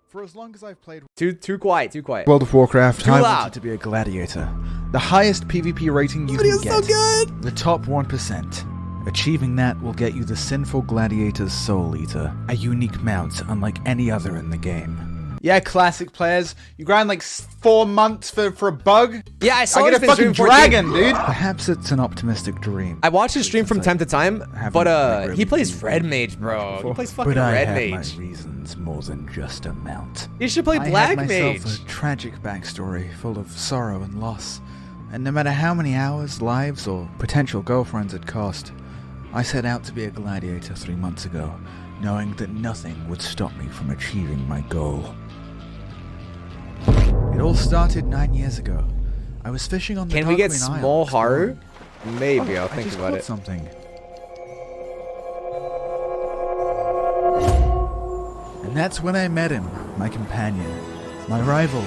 For as long as I've played Too quiet. World of Warcraft, Too I loud. wanted to be a gladiator. The highest PvP rating you can get. So good. The top 1%. Achieving that will get you the Sinful Gladiator's Soul Eater, a unique mount unlike any other in the game. Yeah, classic players. You grind like 4 months for a bug? Yeah, I saw I get a fucking dragon, dude! Perhaps it's an optimistic dream. I watch his stream from time to time, but really he plays Red Mage, bro. He plays fucking Red Mage. But I have my reasons more than just a mount. You should play Black I Mage. had myself a tragic backstory full of sorrow and loss. And no matter how many hours, lives, or potential girlfriends it cost, I set out to be a gladiator 3 months ago, knowing that nothing would stop me from achieving my goal. It all started 9 years ago. I was fishing on the Can we get Darkwing Isle, small Haru? exploring. Maybe, I'll I think just about caught it. something. And that's when I met him, my companion, my rival,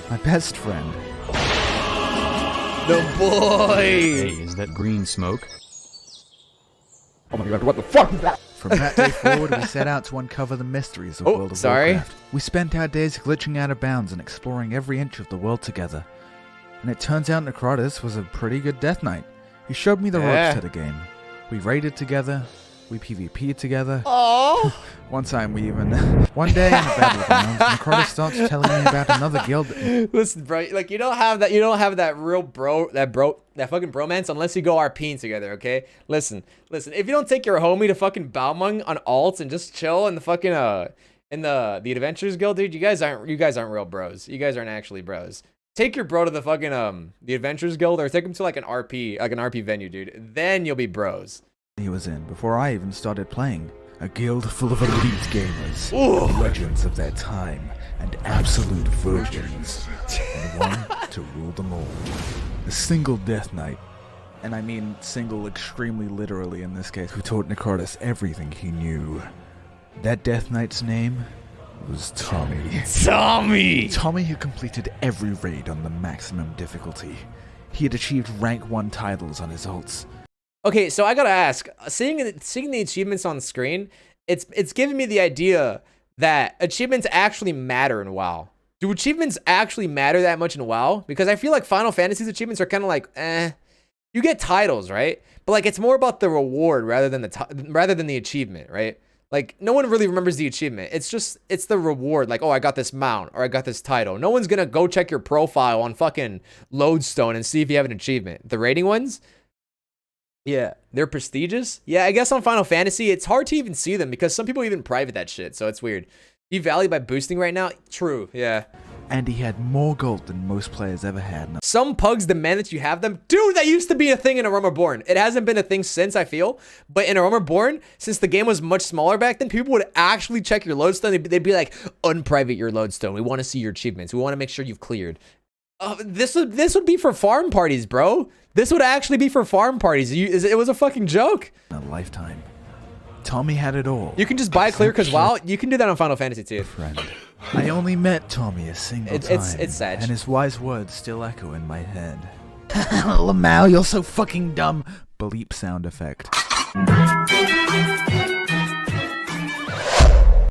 my best friend. The boy! Hey, is that green smoke? Oh my god, what the fuck is that? From that day forward, we set out to uncover the mysteries of World of Warcraft. We spent our days glitching out of bounds and exploring every inch of the world together. And it turns out Necrotis was a pretty good Death Knight. He showed me the ropes to the game. We raided together, we PvP'd together. Oh! One time we even... One day in the battleground, Necrotis starts telling me about another guild that... Listen, bro, like you don't have that real that fucking bromance unless you go RPing together, okay? Listen, if you don't take your homie to fucking Balmung on alts and just chill in the fucking in the Adventurers Guild, dude, you guys aren't real bros. You guys aren't actually bros. Take your bro to the fucking the Adventurers Guild or take him to like an RP venue, dude. Then you'll be bros. He was in before I even started playing. A guild full of elite gamers, legends of their time, and absolute virgins, and one to rule them all. A single Death Knight, and I mean single extremely literally in this case, who taught Necrotis everything he knew. That Death Knight's name was Tommy. Tommy who completed every raid on the maximum difficulty. He had achieved rank 1 titles on his ults. Okay, so I gotta ask, seeing the achievements on the screen, it's giving me the idea that achievements actually matter in WoW. Do achievements actually matter that much in WoW? Because I feel like Final Fantasy's achievements are kind of like, you get titles, right? But like it's more about the reward rather than the achievement, right? Like no one really remembers the achievement. It's the reward. Like, oh, I got this mount or I got this title. No one's gonna go check your profile on fucking Lodestone and see if you have an achievement. The rating ones. Yeah, they're prestigious. Yeah, I guess on Final Fantasy, it's hard to even see them because some people even private that shit, so it's weird. You value by boosting right now? True, yeah. And he had more gold than most players ever had. Some pugs demand that you have them. Dude, that used to be a thing in A Realm Reborn. It hasn't been a thing since, I feel. But in A Realm Reborn, since the game was much smaller back then, people would actually check your lodestone. They'd be like, unprivate your lodestone. We want to see your achievements. We want to make sure you've cleared. This would be for farm parties, bro. This would actually be for farm parties. It was a fucking joke. A lifetime. Tommy had it all. You can just buy clear because WoW. You can do that on Final Fantasy too. Friend. I only met Tommy a single time. It's sad. And his wise words still echo in my head. Lamau, you're so fucking dumb. Bleep sound effect.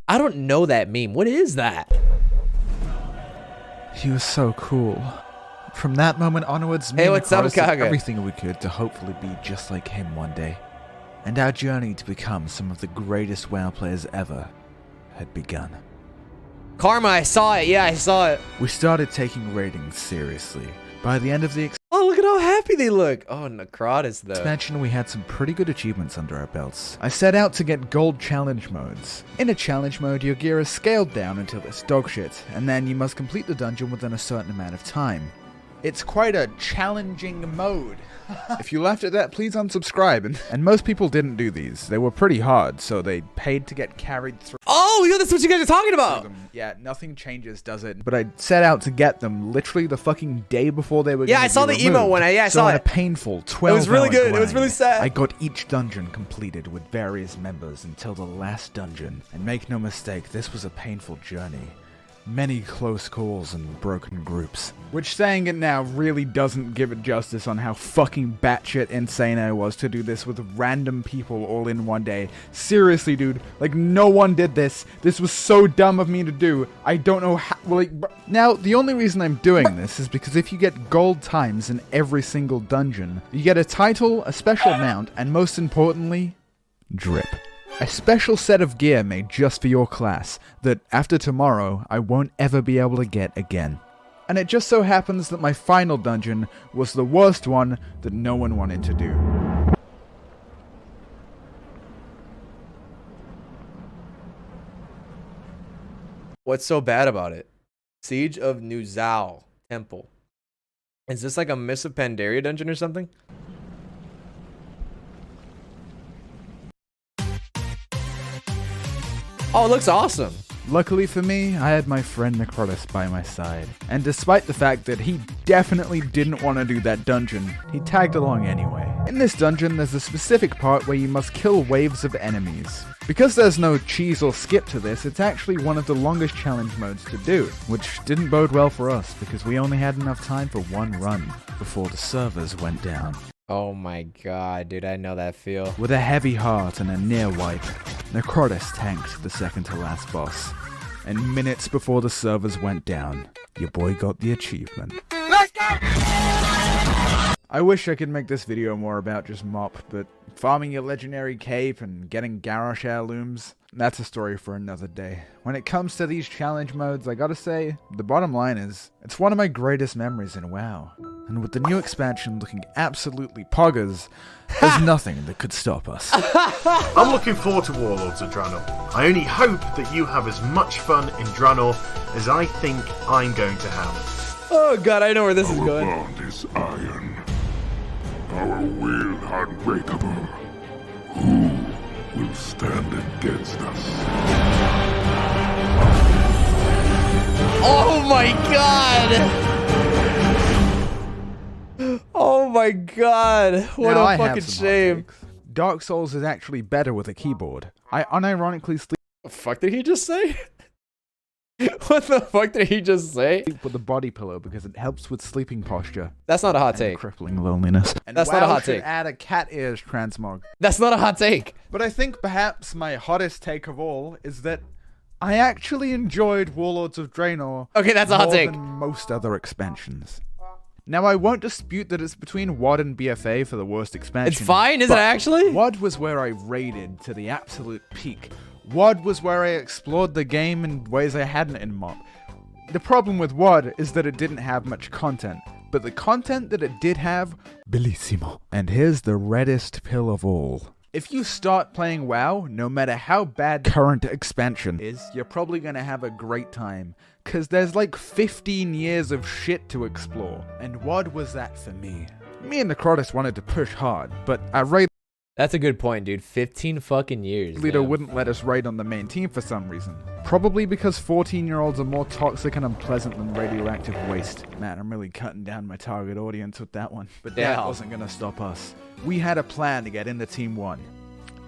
I don't know that meme. What is that? He was so cool. From that moment onwards, hey, what's up, did Kaga? everything we could to hopefully be just like him one day. And our journey to become some of the greatest WoW players ever had begun. Karma, I saw it. Yeah, I saw it. We started taking ratings seriously. By the end of the Oh, look at how happy they look. Oh, Necrotis, though. expansion, we had some pretty good achievements under our belts. I set out to get gold challenge modes. In a challenge mode, your gear is scaled down until it's dogshit, and then you must complete the dungeon within a certain amount of time. It's quite a challenging mode. If you laughed at that, please unsubscribe. And most people didn't do these. They were pretty hard, so they paid to get carried through. Oh, yeah, that's what you guys are talking about. Yeah, nothing changes, does it? But I set out to get them literally the fucking day before they were. Yeah, I saw the emo one. I so saw in it. a painful 12-hour It was really good. grind, It was really sad. I got each dungeon completed with various members until the last dungeon. And make no mistake, this was a painful journey. many close calls and broken groups. Which, saying it now, really doesn't give it justice on how fucking batshit insane I was to do this with random people all in one day. Seriously, dude, like, no one did this. This was so dumb of me to do. I don't know how, Now, the only reason I'm doing this is because if you get gold times in every single dungeon, you get a title, a special mount, and most importantly, drip. A special set of gear made just for your class that, after tomorrow, I won't ever be able to get again. And it just so happens that my final dungeon was the worst one that no one wanted to do. What's so bad about it? Siege of Nuzal Temple. Is this like a Miss of Pandaria dungeon or something? Oh, it looks awesome. Luckily for me, I had my friend Necrotis by my side, and despite the fact that he definitely didn't want to do that dungeon, he tagged along anyway. In this dungeon, there's a specific part where you must kill waves of enemies. Because there's no cheese or skip to this, it's actually one of the longest challenge modes to do, which didn't bode well for us because we only had enough time for one run before the servers went down. Oh my god, dude, I know that feel. With a heavy heart and a near wipe, Necrotis tanked the second to last boss. And minutes before the servers went down, your boy got the achievement. Let's go! I wish I could make this video more about just mop, but farming your legendary cape and getting Garrosh heirlooms, that's a story for another day. When it comes to these challenge modes, I gotta say, the bottom line is, it's one of my greatest memories in WoW. And with the new expansion looking absolutely poggers, there's nothing that could stop us. I'm looking forward to Warlords of Draenor. I only hope that you have as much fun in Draenor as I think I'm going to have. Oh god, I know where this is Our going. bond is iron. Our will unbreakable. Who will stand against us? Oh my god! Oh my god, what Now, I a have fucking some hot shame. takes. Dark Souls is actually better with a keyboard. I unironically sleep The fuck did he just say? What the fuck did he just say? with a body pillow because it helps with sleeping posture That's not a hot and take. crippling loneliness. And That's not a WoW hot should take. add a cat ears transmog. That's not a hot take. But I think perhaps my hottest take of all is that I actually enjoyed Warlords of Draenor Okay, that's a hot more take. than most other expansions. Now, I won't dispute that it's between WoD and BFA for the worst expansion. It's fine, is it but actually? WoD was where I raided to the absolute peak. WoD was where I explored the game in ways I hadn't in MoP. The problem with WoD is that it didn't have much content, but the content that it did have, bellissimo. And here's the reddest pill of all. If you start playing WoW, no matter how bad current expansion is, you're probably gonna have a great time. Cause there's like 15 years of shit to explore. And WoD was that for me. Me and Necrotis wanted to push hard, but our raid That's a good point, dude. 15 fucking years. leader damn. wouldn't let us raid on the main team for some reason. Probably because 14-year-olds are more toxic and unpleasant than radioactive waste. Man, I'm really cutting down my target audience with that one. But that Yeah. wasn't gonna stop us. We had a plan to get into Team 1.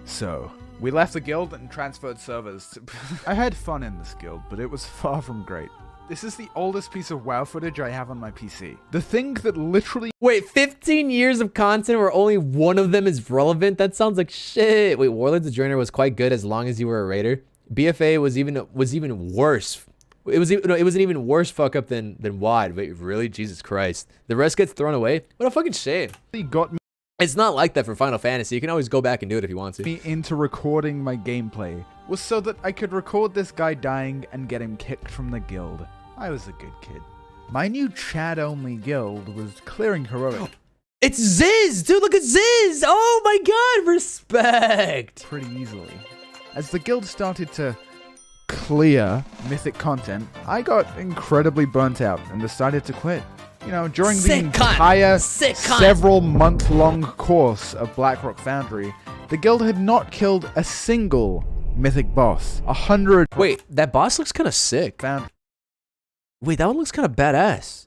So, we left the guild and transferred servers to... I had fun in this guild, but it was far from great. This is the oldest piece of WoW footage I have on my PC. The thing that literally... Wait, 15 years of content where only one of them is relevant? That sounds like shit. Wait, Warlords of Draenor was quite good as long as you were a raider. BFA was even worse. It was an even worse fuck up than WoD. Wait, really? Jesus Christ. The rest gets thrown away? What a fucking shame. got It's not like that for Final Fantasy. You can always go back and do it if you want to. me into recording my gameplay was so that I could record this guy dying and get him kicked from the guild. I was a good kid. My new chat-only guild was clearing heroic It's Ziz! Dude, look at Ziz! Oh my god, respect! pretty easily. As the guild started to clear mythic content, I got incredibly burnt out and decided to quit. You know, during the Sick cunt. entire Sick cunt. several month-long course of Blackrock Foundry, the guild had not killed a single mythic boss. 100 Wait, that boss looks kind of sick. found. Wait, that one looks kind of badass.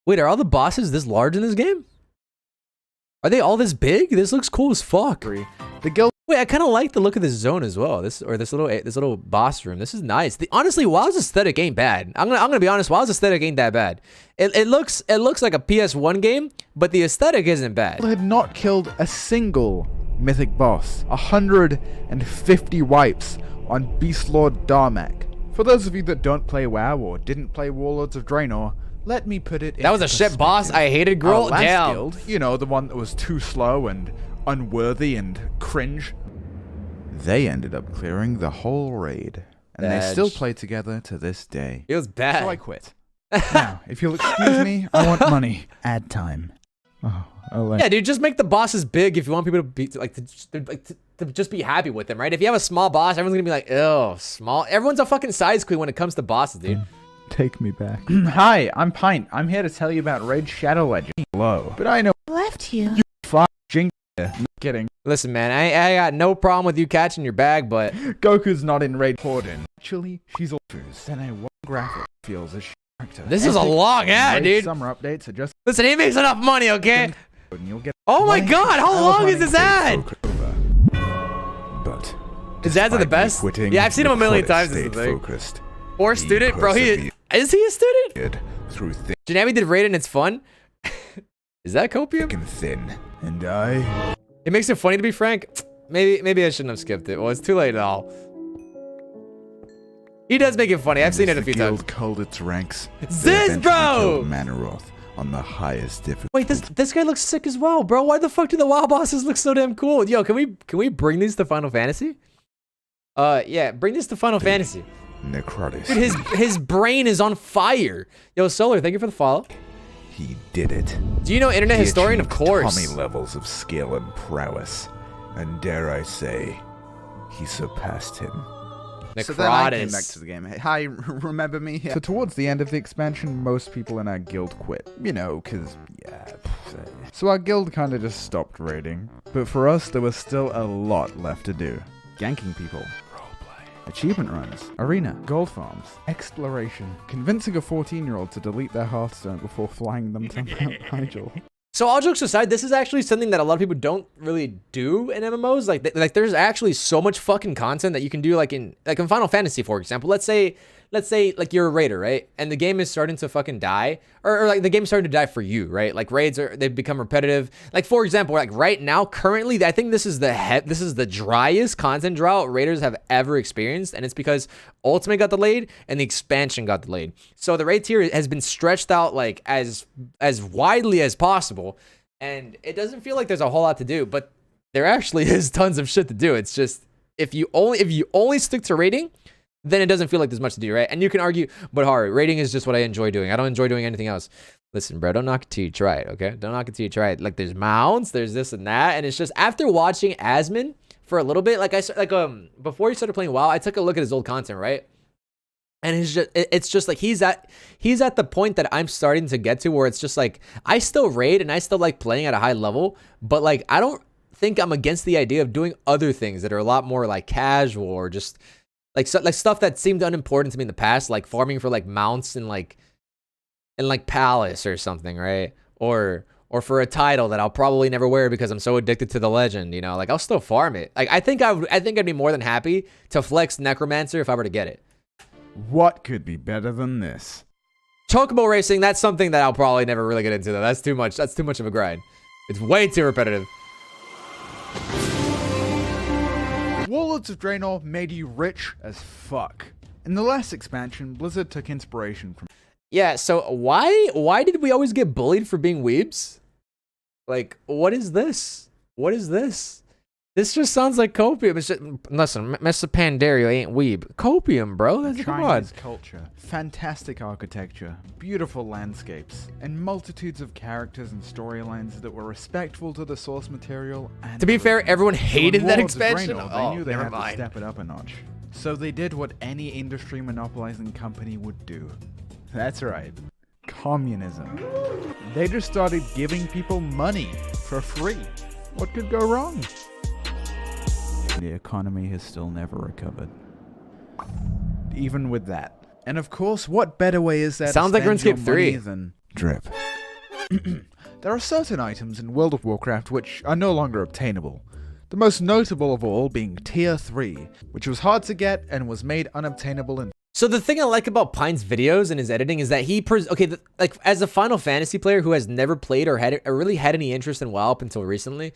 Wait, are all the bosses this large in this game? Are they all this big? This looks cool as fuck. The guild Wait, I kind of like the look of this zone as well. This little boss room. This is nice. Honestly, WoW's aesthetic ain't bad. I'm gonna be honest. WoW's aesthetic ain't that bad. It looks like a PS1 game, but the aesthetic isn't bad. had not killed a single mythic boss. 150 wipes on Beast Lord Darmak. For those of you that don't play WoW or didn't play Warlords of Draenor, let me put it. That was a shit boss. I hated Our Girl. last Damn. guild, you know, the one that was too slow and unworthy and cringe. They ended up clearing the whole raid, and they still play together to this day. It was bad. So I quit. Now, if you'll excuse me, I want money. Ad time. Oh, Yeah, dude, just make the bosses big if you want people to be to just be happy with them, right? If you have a small boss, everyone's gonna be like, "Oh, small." Everyone's a fucking size queen when it comes to bosses, dude. Take me back. Hi, I'm Pint. I'm here to tell you about Raid Shadow Legend. Low, but I know Left here. you jinx. Not kidding. Listen, man, I got no problem with you catching your bag, but Goku's not in Raid Horden. Actually, she's all fused, and I want graphic feels a character. this is a long ad, Raid dude. Summer updates are just. Listen, he makes enough money, okay? And you'll get. Oh my money. god, how I was long is running this ad? Fake over. But His ads are the despite me best. quitting, Yeah, I've seen him a million Necrotis times. This stayed thing. focused. Or He student, bro. Is he a student? Through thick Janami did raid and it's fun. Is that copium? and thin, and I. It makes it funny, to be frank. Maybe I shouldn't have skipped it. Well, it's too late now. He does make it funny. I've seen it a few times. The guild culled its ranks. Ziz, bro! Manaroth on the highest difficulty. Wait, this guy looks sick as well, bro. Why the fuck do the WoW bosses look so damn cool? Yo, can we bring these to Final Fantasy? Yeah, bring this to Final Fantasy. Necrotis. Dude, his brain is on fire. Yo, Solar, thank you for the follow. He did it. Do you know Internet He Historian? Of achieved course. Tommy levels of skill and prowess, and dare I say, he surpassed him. Necrotis. So then I came back to the game. Hey, hi, remember me? So towards the end of the expansion, most people in our guild quit. You know, cause yeah. So our guild kind of just stopped raiding. But for us, there was still a lot left to do. Ganking people. Roleplay. Achievement runs. Arena. Gold farms. Exploration. Convincing a 14-year-old to delete their Hearthstone before flying them to Mount Nigel. So all jokes aside, this is actually something that a lot of people don't really do in MMOs. Like there's actually so much fucking content that you can do, like in Final Fantasy, for example. Let's say like you're a raider, right? And the game is starting to fucking die, or like the game's starting to die for you, right? Like raids they've become repetitive. Like for example, like right now, currently, I think this is the driest content drought raiders have ever experienced, and it's because Ultimate got delayed and the expansion got delayed. So the raid tier has been stretched out like as widely as possible, and it doesn't feel like there's a whole lot to do, but there actually is tons of shit to do. It's just if you only stick to raiding, then it doesn't feel like there's much to do, right? And you can argue, but Haru, raiding is just what I enjoy doing. I don't enjoy doing anything else. Listen, bro, don't knock it till you try it, okay? Don't knock it till you try it. Like, there's mounts, there's this and that, and it's just after watching Asmin for a little bit, before he started playing WoW, I took a look at his old content, right? And it's just like he's at the point that I'm starting to get to, where it's just like I still raid and I still like playing at a high level, but like I don't think I'm against the idea of doing other things that are a lot more like casual, or just like stuff that seemed unimportant to me in the past, like farming for like mounts in Palace or something, right? Or for a title that I'll probably never wear because I'm so addicted to the legend, you know? Like I'll still farm it. Like I think I'd be more than happy to flex Necromancer if I were to get it. What could be better than this? Chocobo racing, that's something that I'll probably never really get into though. That's too much of a grind. It's way too repetitive. Warlords of Draenor made you rich as fuck. In the last expansion, Blizzard took inspiration from... Yeah, so why did we always get bullied for being weebs? Like, what is this? What is this? This just sounds like copium. It's just, listen, Mr. Pandario ain't weeb. Copium, bro. That's come on. Chinese culture, fantastic architecture, beautiful landscapes, and multitudes of characters and storylines that were respectful to the source material. And To be fair, everyone hated in that Warlords of expansion. Draenor, Oh, they knew they never had to mind. step it up a notch. So they did what any industry monopolizing company would do. That's right. Communism. They just started giving people money for free. What could go wrong? The economy has still never recovered. Even with that. And of course, what better way is there Sounds to like spend your RuneScape money 3. than drip? There are certain items in World of Warcraft which are no longer obtainable. The most notable of all being Tier 3, which was hard to get and was made unobtainable in. So the thing I like about Pint's videos and his editing is that he like as a Final Fantasy player who has never played or really had any interest in WoW up until recently,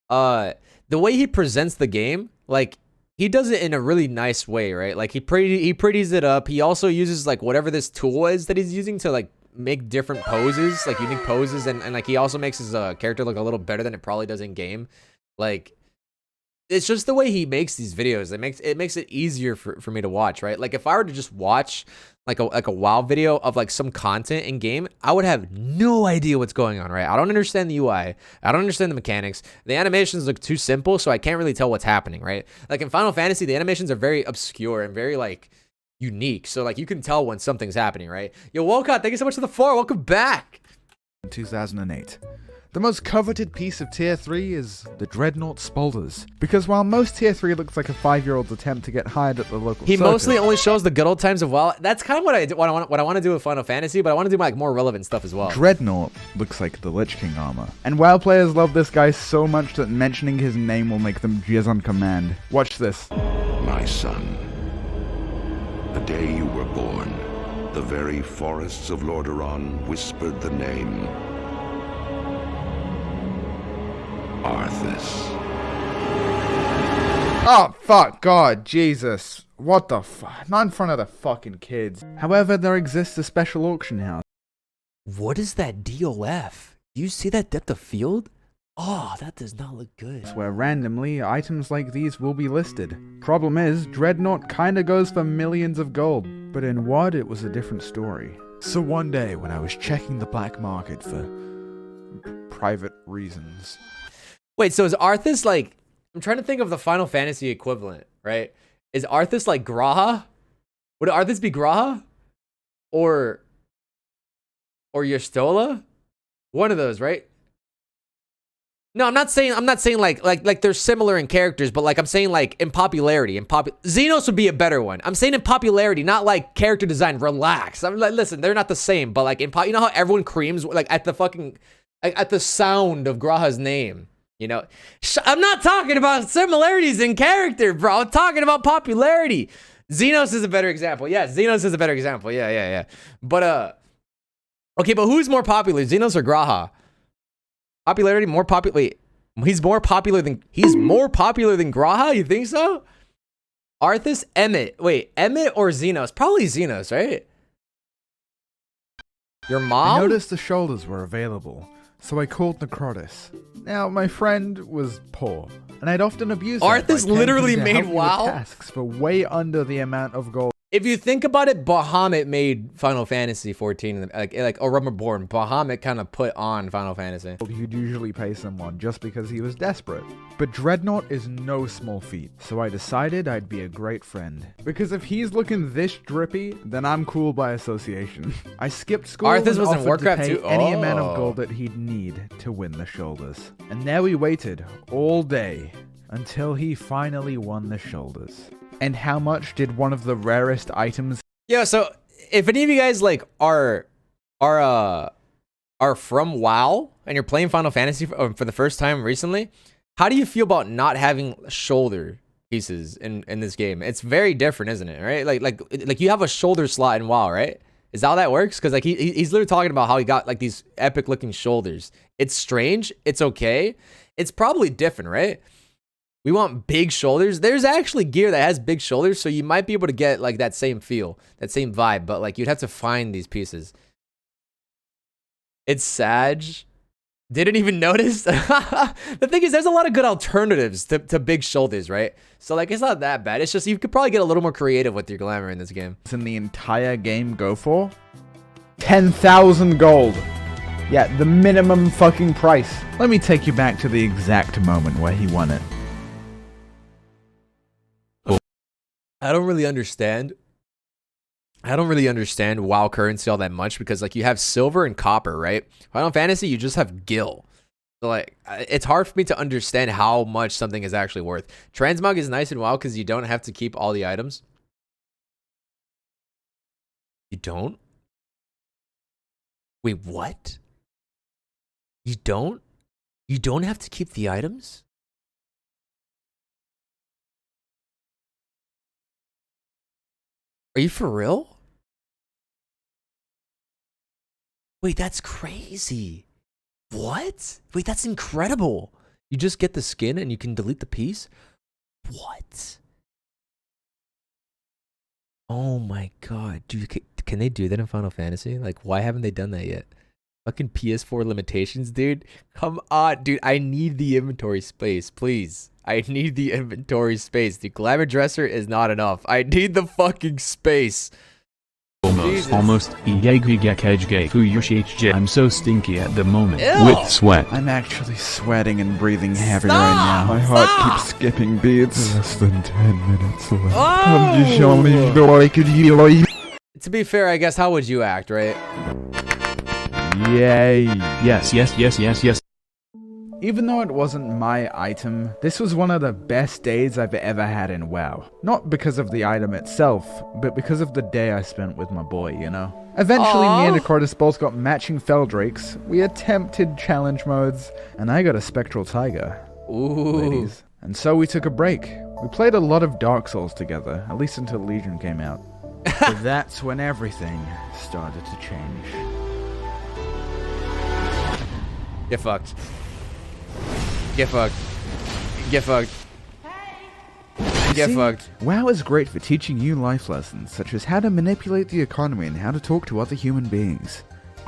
the way he presents the game, like he does it in a really nice way, right? Like he pretties it up. He also uses like whatever this tool is that he's using to like make different poses, like unique poses, and like he also makes his character look a little better than it probably does in game. Like it's just the way he makes these videos. It makes it easier for me to watch, right? Like if I were to just watch like a WoW video of like some content in game, I would have no idea what's going on, right? I don't understand the UI. I don't understand the mechanics. The animations look too simple, so I can't really tell what's happening, right? Like in Final Fantasy, the animations are very obscure and very like unique. So like you can tell when something's happening, right? Yo, Wolcott, thank you so much for the 4. Welcome back. 2008. The most coveted piece of Tier 3 is the Dreadnought Spolders, because while most Tier 3 looks like a 5-year-old's attempt to get hired at the local He circus, mostly only shows the good old times of WoW. That's kind of what I want to do with Final Fantasy, but I want to do like more relevant stuff as well. Dreadnought looks like the Lich King armor. And WoW players love this guy so much that mentioning his name will make them jizz on command. Watch this. My son, the day you were born, the very forests of Lordaeron whispered the name Arthas. Oh, fuck, God, Jesus. What the fuck? Not in front of the fucking kids. However, there exists a special auction house. What is that DOF? Do you see that depth of field? Oh, that does not look good. Where randomly, items like these will be listed. Problem is, Dreadnought kinda goes for millions of gold. But in WoD, it was a different story. So one day, when I was checking the black market for private reasons... Wait, so is Arthas like... I'm trying to think of the Final Fantasy equivalent, right? Is Arthas like Graha? Would Arthas be Graha? Or Yestola? One of those, right? No, I'm not saying like they're similar in characters, but like I'm saying like in popularity. Xenos would be a better one. I'm saying in popularity, not like character design. Relax. I'm like, listen, they're not the same, but like in you know how everyone creams like at the fucking like at the sound of Graha's name. You know, I'm not talking about similarities in character, bro. I'm talking about popularity. Xenos is a better example. Yeah, Xenos is a better example. Yeah. But okay, but who's more popular, Xenos or Graha? Popularity more popular. Wait, he's more popular than Graha. You think so? Arthas, Emmett. Wait, Emmett or Xenos? Probably Xenos, right? Your mom? I noticed the shoulders were available, so I called Necrotis. Now, my friend was poor, and I'd often abuse Arthas literally made WoW tasks for way under the amount of gold. If you think about it, Bahamut made Final Fantasy 14, like or Reborn. Bahamut kind of put on Final Fantasy. You'd usually pay someone just because he was desperate. But Dreadnought is no small feat, so I decided I'd be a great friend. Because if he's looking this drippy, then I'm cool by association. I skipped school Arthas and was in offered Warcraft to pay 2? any amount of Oh. gold that he'd need to win the shoulders. And there we waited all day until he finally won the shoulders. And how much did one of the rarest items... Yeah, so if any of you guys like are from WoW and you're playing Final Fantasy for the first time recently, how do you feel about not having shoulder pieces in this game? It's very different, isn't it? Right? Like you have a shoulder slot in WoW, right? Is that how that works? Because like he's literally talking about how he got like these epic looking shoulders. It's strange. It's okay. It's probably different, right? We want big shoulders. There's actually gear that has big shoulders, so you might be able to get like that same feel, that same vibe, but like you'd have to find these pieces. It's Sag. Didn't even notice. The thing is, there's a lot of good alternatives to big shoulders, right? So like it's not that bad. It's just you could probably get a little more creative with your glamour in this game. in the entire game go for? 10,000 gold. Yeah, the minimum fucking price. Let me take you back to the exact moment where he won it. I don't really understand WoW currency all that much because like you have silver and copper, right? Final Fantasy, you just have gil. So like it's hard for me to understand how much something is actually worth. Transmog is nice in WoW because you don't have to keep all the items. You don't? Wait, what? You don't? You don't have to keep the items? Are you for real? Wait, that's crazy. What? Wait, that's incredible. You just get the skin and you can delete the piece? What? Oh my god. Dude, can they do that in Final Fantasy? Like, why haven't they done that yet? Fucking PS4 limitations, dude. Come on, dude. I need the inventory space, please. I need the inventory space. The glamour dresser is not enough. I need the fucking space. Jesus. Almost. I'm so stinky at the moment. Ew. With sweat. I'm actually sweating and breathing heavy Stop! right now. My heart Stop! keeps skipping beats. Less than 10 minutes left. Oh! To be fair, I guess, how would you act, right? Yay. Yes. Even though it wasn't my item, this was one of the best days I've ever had in WoW. Not because of the item itself, but because of the day I spent with my boy, you know? Eventually, me and Necrotis both got matching Feldrakes, we attempted challenge modes, and I got a Spectral Tiger. Ooh. Ladies. And so we took a break. We played a lot of Dark Souls together, at least until Legion came out. But that's when everything started to change. Get fucked. Get fucked. Get fucked. Get See, fucked. WoW is great for teaching you life lessons, such as how to manipulate the economy and how to talk to other human beings.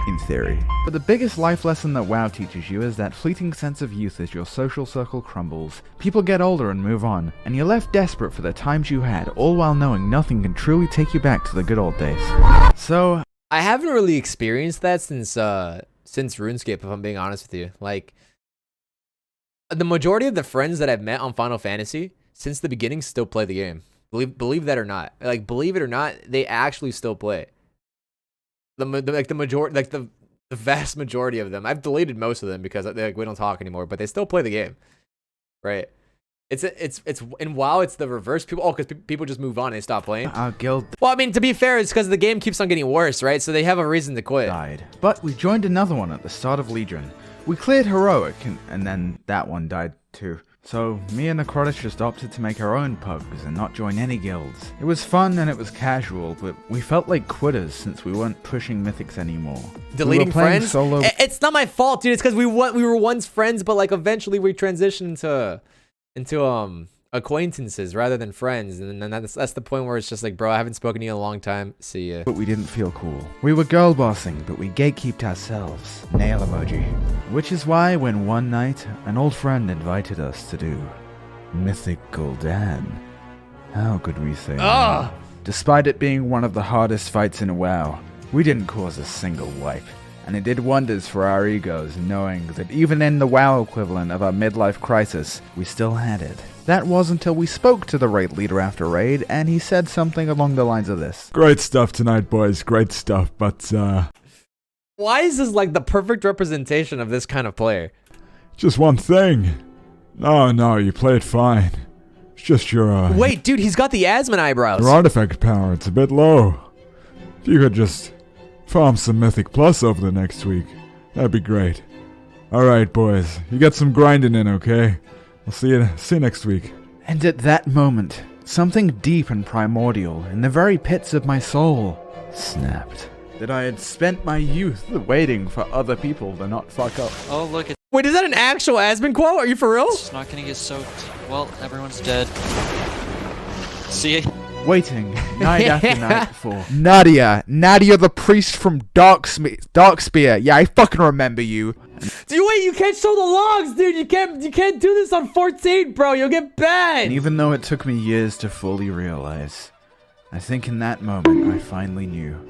In theory. But the biggest life lesson that WoW teaches you is that fleeting sense of youth as your social circle crumbles. People get older and move on, and you're left desperate for the times you had, all while knowing nothing can truly take you back to the good old days. So, I haven't really experienced that since RuneScape, if I'm being honest with you. Like, the majority of the friends that I've met on Final Fantasy since the beginning still play the game. Believe that or not. Like, believe it or not, they actually still play. The vast majority of them. I've deleted most of them because we don't talk anymore, but they still play the game, right? It's in WoW it's the reverse. Because people just move on and they stop playing. our guild Well, I mean, to be fair, it's because the game keeps on getting worse, right? So they have a reason to quit. died. But we joined another one at the start of Legion. We cleared Heroic, and then that one died too. So, me and Necrotis just opted to make our own pugs and not join any guilds. It was fun and it was casual, but we felt like quitters since we weren't pushing mythics anymore. Deleting we were playing friends? solo. It's not my fault, dude. It's because we were once friends, but like eventually we transitioned into acquaintances rather than friends, and then that's the point where it's just like, bro, I haven't spoken to you in a long time. See ya. But we didn't feel cool. We were girl bossing, but we gatekeeped ourselves. Nail emoji. Which is why when one night, an old friend invited us to do Mythical Dan, how could we say no? Despite it being one of the hardest fights in WoW, we didn't cause a single wipe. And it did wonders for our egos, knowing that even in the WoW equivalent of our midlife crisis, we still had it. That was until we spoke to the raid leader after raid, and he said something along the lines of this. Great stuff tonight, boys. Great stuff, but, Why is this like the perfect representation of this kind of player? just one thing. No, you played fine. It's just your, Wait, dude, he's got the asthma eyebrows. your artifact power. It's a bit low. If you could just farm some Mythic Plus over the next week, that'd be great. Alright, boys. You get some grinding in, okay? I'll see you next week. And at that moment, something deep and primordial in the very pits of my soul snapped. That I had spent my youth waiting for other people to not fuck up. Oh, look, Wait, is that an actual Aspen quote? Are you for real? it's not gonna get soaked. Well, everyone's dead. See ya. Waiting night after night for Nadia the priest from Darkspear. Yeah, I fucking remember you. Dude, wait, you can't show the logs, dude. You can't do this on 14, bro. You'll get And banned. even though it took me years to fully realize, I think in that moment I finally knew.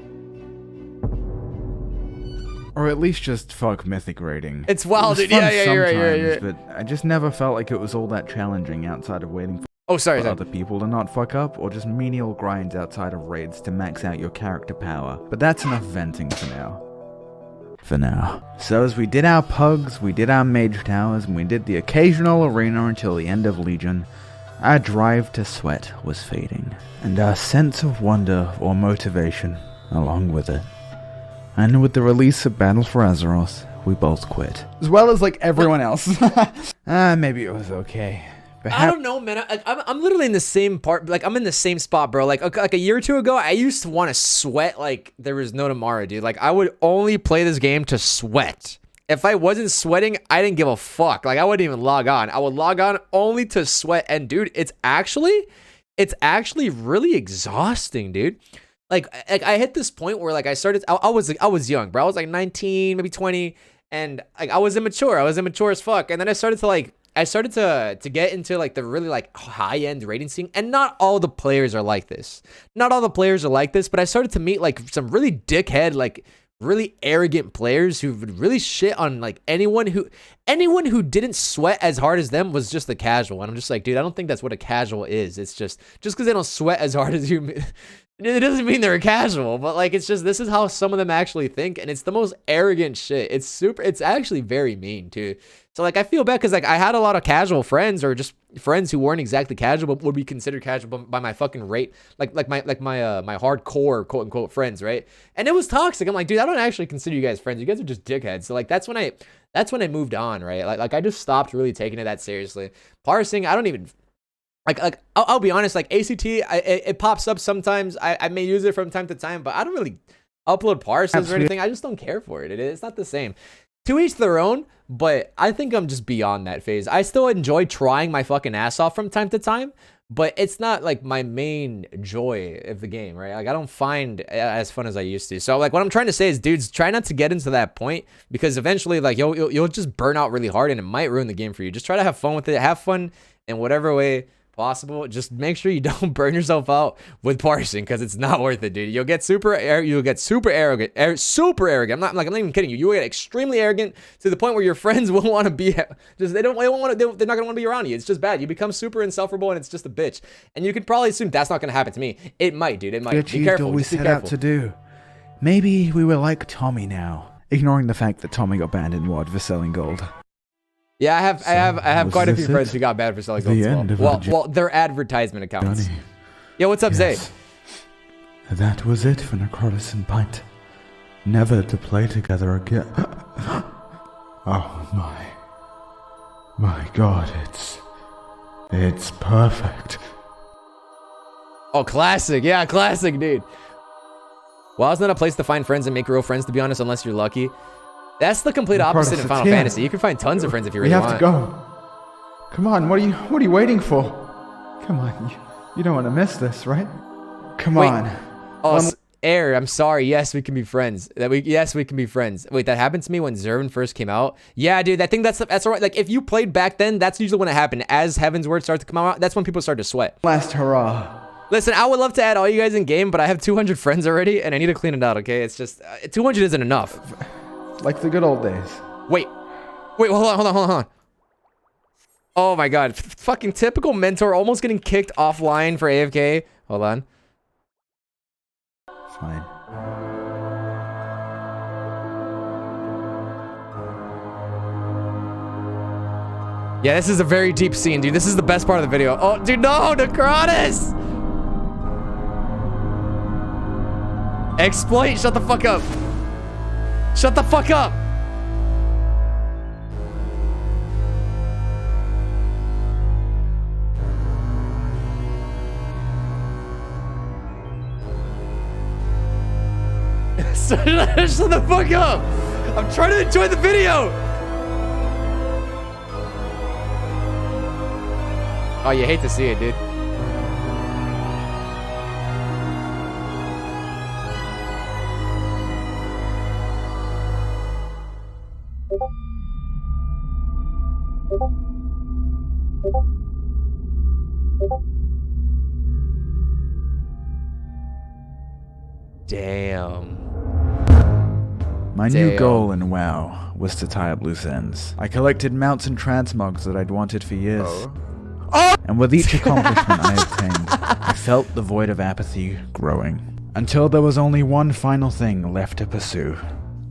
Or at least just fuck mythic raiding. It's wild, It was dude. fun Yeah, you're right. sometimes, But I just never felt like it was all that challenging outside of waiting for Oh, sorry. other people to not fuck up, or just menial grinds outside of raids to max out your character power. But that's enough venting for now. So as we did our pugs, we did our mage towers, and we did the occasional arena until the end of Legion, our drive to sweat was fading, and our sense of wonder or motivation along with it. And with the release of Battle for Azeroth, we both quit. As well as like everyone else. Maybe it was okay. I don't know, man. I'm literally in the same part. Like, I'm in the same spot, bro. Like a year or two ago, I used to want to sweat like there was no tomorrow, dude. Like, I would only play this game to sweat. If I wasn't sweating, I didn't give a fuck. Like, I wouldn't even log on. I would log on only to sweat. And, dude, it's actually really exhausting, dude. Like I hit this point where, like, I was young, bro. I was like 19, maybe 20. And, like, I was immature. I was immature as fuck. And then I started to get into like the really like high-end rating scene, and not all the players are like this. Not all the players are like this, but I started to meet like some really dickhead, like really arrogant players who would really shit on like anyone who didn't sweat as hard as them was just a casual. And I'm just like, dude, I don't think that's what a casual is. It's just because they don't sweat as hard as you. It doesn't mean they're casual, but like, it's just, this is how some of them actually think. And it's the most arrogant shit. It's actually very mean too. So like, I feel bad because like I had a lot of casual friends, or just friends who weren't exactly casual, but would be considered casual by my fucking rate. Like my hardcore quote unquote friends. Right. And it was toxic. I'm like, dude, I don't actually consider you guys friends. You guys are just dickheads. So like, that's when I moved on. Right. Like I just stopped really taking it that seriously. Parsing, I don't even, like I'll be honest, like ACT, it pops up sometimes. I may use it from time to time, but I don't really upload parsers or anything. I just don't care for it. It's not the same. To each their own, but I think I'm just beyond that phase. I still enjoy trying my fucking ass off from time to time, but it's not like my main joy of the game, right? Like, I don't find it as fun as I used to. So like, what I'm trying to say is, dudes, try not to get into that point, because eventually like you'll just burn out really hard, and it might ruin the game for you. Just try to have fun with it. Have fun in whatever way possible. Just make sure you don't burn yourself out with parsing, because it's not worth it, dude. You'll get super arrogant. I'm not even kidding you. You will get extremely arrogant to the point where your friends won't want to be they're not gonna want to be around you. It's just bad. You become super insufferable, and it's just a bitch. And you can probably assume that's not gonna happen to me. It might, dude. It might. Be careful. We set out to do. Maybe we were like Tommy now, ignoring the fact that Tommy got banned in WoD for selling gold. Yeah, I have quite a few friends who got banned for selling gold as well. Well, they're advertisement accounts. Johnny. Yo, what's up, Zay? That was it for Necrotis and Pint. Never to play together again. Oh my god, it's perfect. Oh, classic. Yeah, classic, dude. Well, it's not a place to find friends and make real friends, to be honest, unless you're lucky. That's the complete opposite in Final Fantasy. You can find tons of friends if you really want. We have to go. Come on, what are you waiting for? Come on, you don't want to miss this, right? Come on. Oh, Air, I'm sorry. Yes, we can be friends. Yes, we can be friends. Wait, that happened to me when Zervin first came out. Yeah, dude, I think that's all right. Like, if you played back then, that's usually when it happened. As Heaven's Word started to come out, that's when people started to sweat. Last hurrah. Listen, I would love to add all you guys in game, but I have 200 friends already, and I need to clean it out. Okay, it's just 200 isn't enough. Like the good old days. Wait, hold on. Oh my god. Fucking typical mentor almost getting kicked offline for AFK. Hold on. Fine. Yeah, this is a very deep scene, dude. This is the best part of the video. Oh, dude, no, Necrotis! Exploit, shut the fuck up. Shut the fuck up! Shut the fuck up! I'm trying to enjoy the video! Oh, you hate to see it, dude. Damn. My new goal in WoW was to tie up loose ends. I collected mounts and transmogs that I'd wanted for years. And with each accomplishment I obtained, I felt the void of apathy growing. Until there was only one final thing left to pursue.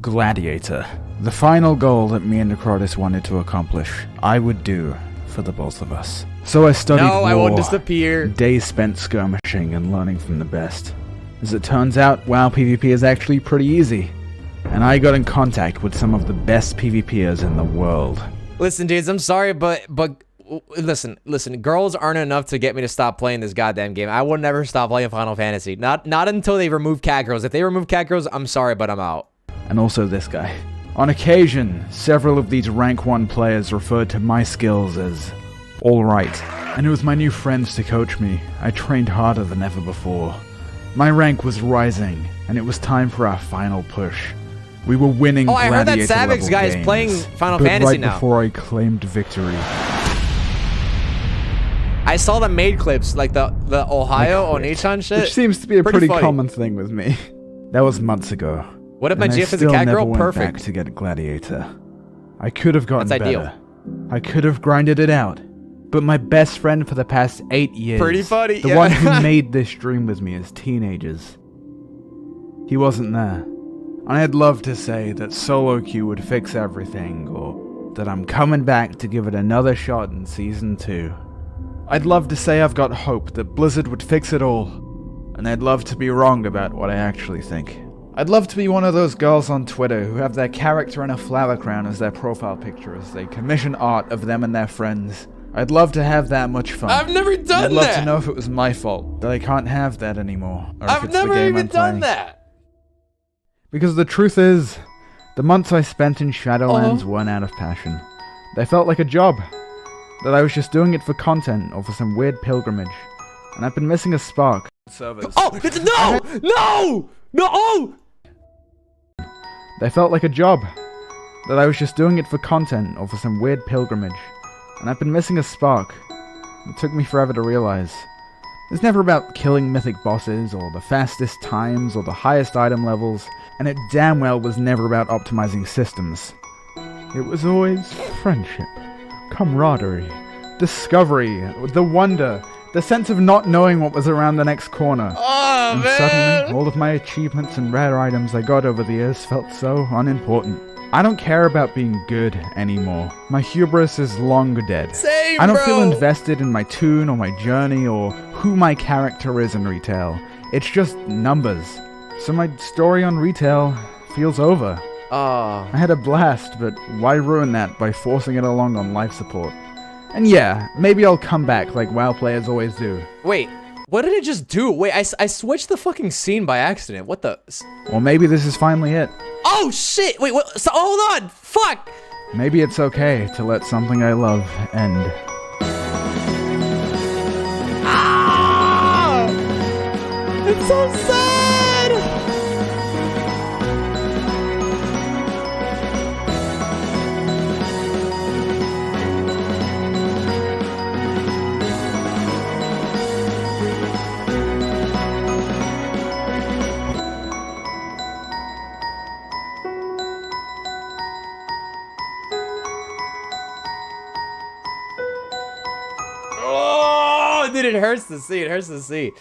Gladiator. The final goal that me and Necrotis wanted to accomplish, I would do for the both of us. So I studied war, I won't disappear. Days spent skirmishing and learning from the best. As it turns out, WoW PvP is actually pretty easy. and I got in contact with some of the best PvPers in the world. Listen, dudes, I'm sorry, but listen, girls aren't enough to get me to stop playing this goddamn game. I will never stop playing Final Fantasy. Not until they remove cat girls. If they remove cat girls, I'm sorry, but I'm out. And also this guy. On occasion, several of these rank 1 players referred to my skills as alright. And it was my new friends to coach me. I trained harder than ever before. My rank was rising, and it was time for our final push. We were winning I heard that gladiator Savix level guy is games, playing Final but Fantasy right now. before I claimed victory. I saw the maid clips, like the Ohio Onichan shit. Which seems to be a Pretty pretty funny. common thing with me. That was months ago. What if my and I GF is a still cat never girl? went Perfect. back to get Gladiator. I could have gotten That's ideal. better. I could have grinded it out. But my best friend for the past 8 years, Pretty funny, the yeah. one who made this dream with me as teenagers, he wasn't there. And I'd love to say that solo queue would fix everything, or that I'm coming back to give it another shot in Season 2. I'd love to say I've got hope that Blizzard would fix it all, and I'd love to be wrong about what I actually think. I'd love to be one of those girls on Twitter who have their character in a flower crown as their profile picture as they commission art of them and their friends. I'd love to have that much fun. I've never And done I'd love that. to know if it was my fault that I can't have that anymore, or if I've it's the never game even I'm done playing. that. Because the truth is, the months I spent in Shadowlands weren't out of passion. They felt like a job. That I was just doing it for content or for some weird pilgrimage. And I've been missing a spark. Servers. Oh, no! They felt like a job. That I was just doing it for content or for some weird pilgrimage. And I've been missing a spark. It took me forever to realize. It's never about killing mythic bosses or the fastest times or the highest item levels, and it damn well was never about optimizing systems. It was always friendship, camaraderie, discovery, the wonder, the sense of not knowing what was around the next corner. Oh, And man. suddenly, all of my achievements and rare items I got over the years felt so unimportant. I don't care about being good anymore. My hubris is long dead. Same, I don't bro. feel invested in my tune or my journey or who my character is in retail. It's just numbers. So my story on retail feels over. Oh. I had a blast, but why ruin that by forcing it along on life support? And yeah, maybe I'll come back like WoW players always do. Wait, what did it just do? Wait, I switched the fucking scene by accident. What the? Or maybe this is finally it. Oh shit! Wait, what? So, hold on! Fuck! Maybe it's okay to let something I love end. Ah! It's so sad! Oh, dude, it hurts to see. It hurts to see.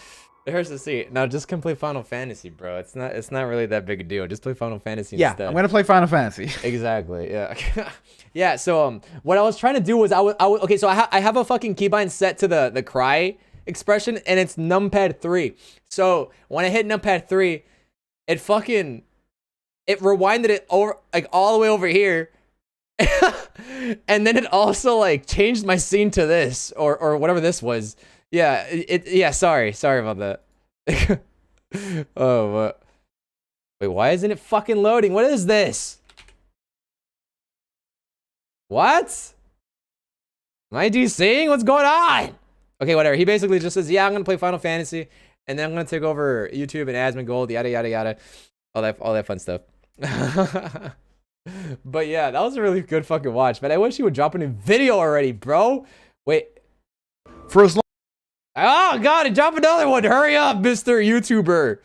It hurts to see. Now just come play Final Fantasy, bro. It's not really that big a deal. Just play Final Fantasy Yeah, instead. I'm gonna play Final Fantasy. Exactly. Yeah. Yeah. So what I was trying to do was okay. So I have a fucking keybind set to the cry expression, and it's numpad 3. So when I hit numpad 3, it rewinded it over like all the way over here. And then it also like changed my scene to this or whatever this was. Yeah, yeah, sorry about that. Oh, wait, why isn't it fucking loading? What is this? What? Am I DCing? What's going on? Okay, whatever. He basically just says, yeah, I'm gonna play Final Fantasy, and then I'm gonna take over YouTube and Asmon Gold, yada yada yada. All that fun stuff. But yeah, that was a really good fucking watch, man. I wish he would drop a new video already, bro. Wait. For as long Oh god, drop another one. Hurry up, Mr. YouTuber.